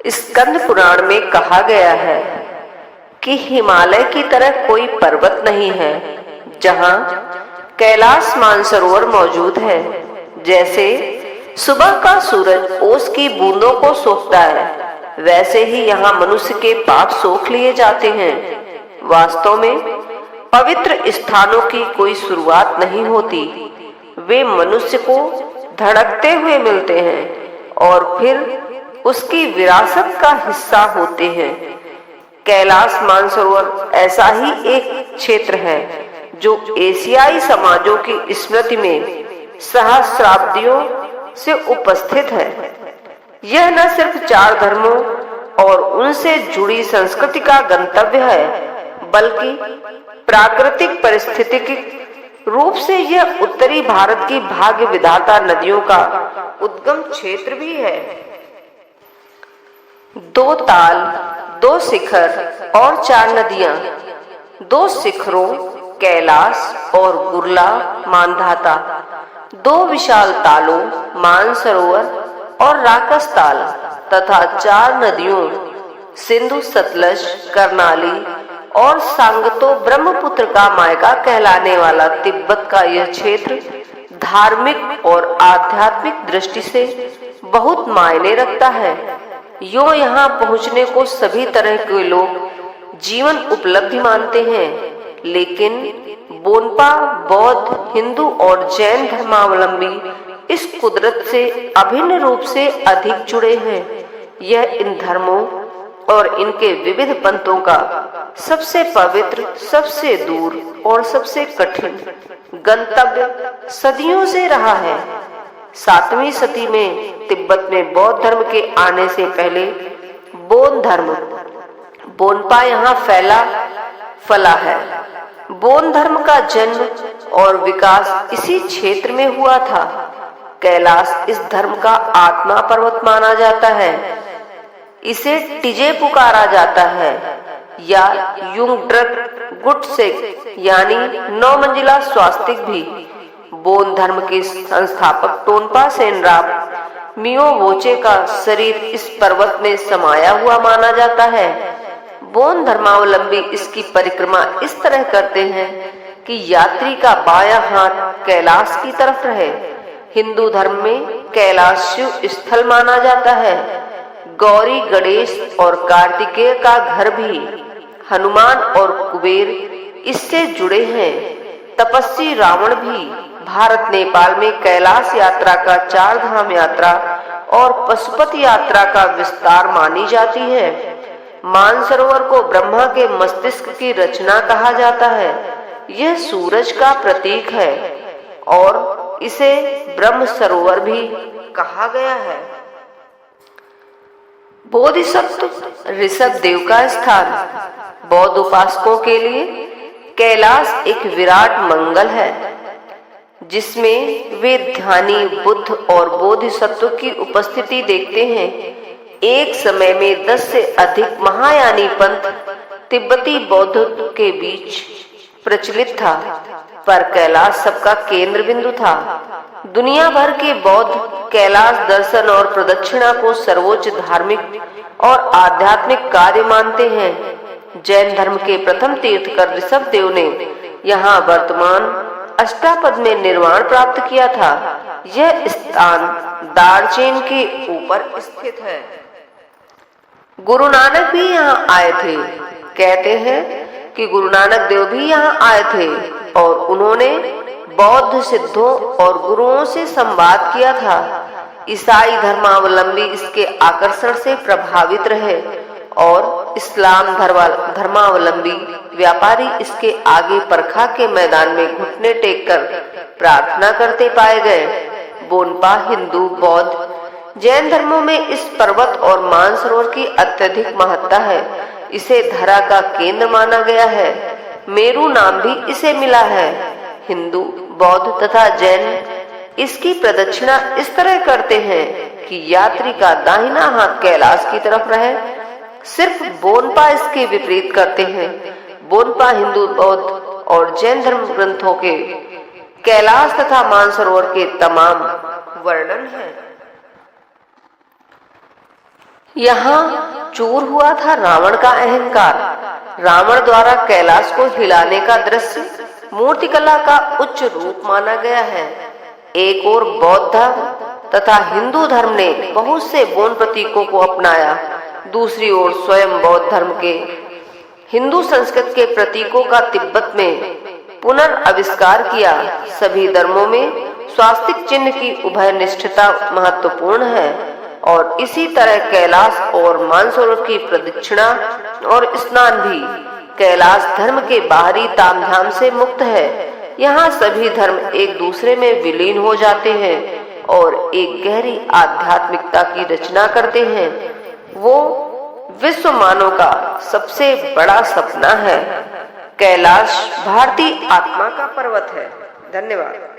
स्कंद पुराण में कहा गया है कि हिमालय की तरह कोई पर्वत नहीं है जहां कैलाश मानसरोवर मौजूद है। जैसे सुबह का सूरज ओस की बूंदों को सोखता है, वैसे ही यहाँ मनुष्य के पाप सोख लिए जाते हैं। वास्तव में पवित्र स्थानों की कोई शुरुआत नहीं होती, वे मनुष्य को धड़कते हुए मिलते हैं और फिर उसकी विरासत का हिस्सा होते हैं। कैलाश मानसरोवर ऐसा ही एक क्षेत्र है जो एशियाई समाजों की स्मृति में सहस्राब्दियों से उपस्थित है। यह न सिर्फ 4 धर्मों और उनसे जुड़ी संस्कृति का गंतव्य है, बल्कि प्राकृतिक परिस्थितिक रूप से यह उत्तरी भारत की भाग्य विधाता नदियों का उद्गम क्षेत्र भी है। 2 ताल, 2 शिखर और 4 नदियां, 2 शिखरों कैलाश और गुरला मानधाता, 2 विशाल तालों मानसरोवर और राकस ताल तथा 4 नदियों सिंधु, सतलज, कर्नाली और सांगतो ब्रह्मपुत्र का मायका कहलाने वाला तिब्बत का यह क्षेत्र धार्मिक और आध्यात्मिक दृष्टि से बहुत मायने रखता है। यूं यहाँ पहुँचने को सभी तरह के लोग जीवन उपलब्धि मानते हैं, लेकिन बोनपा बौद्ध, हिंदू और जैन धर्मावलंबी इस कुदरत से अभिन्न रूप से अधिक जुड़े हैं। यह इन धर्मों और इनके विविध पंथों का सबसे पवित्र, सबसे दूर और सबसे कठिन गंतव्य सदियों से रहा है। 7वीं सदी में तिब्बत में बौद्ध धर्म के आने से पहले बोन धर्म, बोनपा यहाँ फला है। बोन धर्म का जन्म और विकास इसी क्षेत्र में हुआ था। कैलाश इस धर्म का आत्मा पर्वत माना जाता है। इसे टिजे पुकारा जाता है या युंगड्रक गुटसेक यानी 9 मंजिला स्वास्तिक भी। बोन धर्म के संस्थापक टोन्पा सेनराप मियो वोचे का शरीर इस पर्वत में समाया हुआ माना जाता है। बोन धर्मावलंबी इसकी परिक्रमा इस तरह करते हैं कि यात्री का बायां हाथ कैलाश की तरफ रहे। हिंदू धर्म में कैलाश शिव स्थल माना जाता है। गौरी, गणेश और कार्तिकेय का घर भी, हनुमान और कुबेर इससे जुड़े हैं। तपस्वी रावण भी भारत नेपाल में कैलाश यात्रा का 4 धाम यात्रा और पशुपति यात्रा का विस्तार मानी जाती है। मानसरोवर को ब्रह्मा के मस्तिष्क की रचना कहा जाता है। यह सूरज का प्रतीक है और इसे ब्रह्म सरोवर भी कहा गया है। बोधिसत्व ऋषभ देव का स्थान। बौद्ध उपासकों के लिए कैलाश एक विराट मंगल है, जिसमें वे ध्यानी बुद्ध और बोधिसत्व की उपस्थिति देखते हैं। एक समय में 10 से अधिक महायानी पंथ तिब्बती बौद्ध के बीच प्रचलित था, पर कैलाश सबका केंद्र बिंदु था। दुनिया भर के बौद्ध कैलाश दर्शन और प्रदक्षिणा को सर्वोच्च धार्मिक और आध्यात्मिक कार्य मानते हैं। जैन धर्म के प्रथम तीर्थकर ऋषभ देव ने यहाँ वर्तमान अष्टापद में निर्वाण प्राप्त किया था। यह स्थान दार्जिलिंग के ऊपर स्थित है। गुरु नानक भी यहाँ आए थे। कहते हैं कि गुरु नानक देव भी यहाँ आए थे और उन्होंने बौद्ध सिद्धों और गुरुओं से संवाद किया था। ईसाई धर्मावलंबी इसके आकर्षण से प्रभावित रहे और इस्लाम धर्मावलंबी व्यापारी इसके आगे परखा के मैदान में घुटने टेककर प्रार्थना करते पाए गए। बोनपा हिंदू, बौद्ध, जैन धर्मों में इस पर्वत और मानसरोवर की अत्यधिक महत्ता है। इसे धरा का केंद्र माना गया है। मेरू नाम भी इसे मिला है। हिंदू, बौद्ध तथा जैन इसकी प्रदक्षिणा इस तरह करते हैं कि यात्री का दाहिना हाथ कैलाश की तरफ रहे। सिर्फ बोनपा इसके विपरीत करते हैं। बोनपा हिंदू, बौद्ध और जैन धर्म ग्रंथों के कैलाश तथा मानसरोवर के तमाम वर्णन है। यहाँ चूर हुआ था रावण का अहंकार। रावण द्वारा कैलाश को हिलाने का दृश्य मूर्तिकला का उच्च रूप माना गया है। एक ओर बौद्ध धर्म तथा हिंदू धर्म ने बहुत से गौण प्रतीकों को अपनाया, दूसरी ओर स्वयं बौद्ध धर्म के हिंदू संस्कृत के प्रतीकों का तिब्बत में पुनर्आविष्कार किया। सभी धर्मों में स्वास्तिक चिन्ह की उभयनिष्ठता महत्वपूर्ण है और इसी तरह कैलाश और मानसरोवर की प्रदक्षिणा और स्नान भी कैलाश धर्म के बाहरी तामझाम से मुक्त है। यहाँ सभी धर्म एक दूसरे में विलीन हो जाते हैं और एक गहरी आध्यात्मिकता की रचना करते हैं। वो विश्व मानव का सबसे बड़ा सपना है। कैलाश भारतीय आत्मा का पर्वत है। धन्यवाद।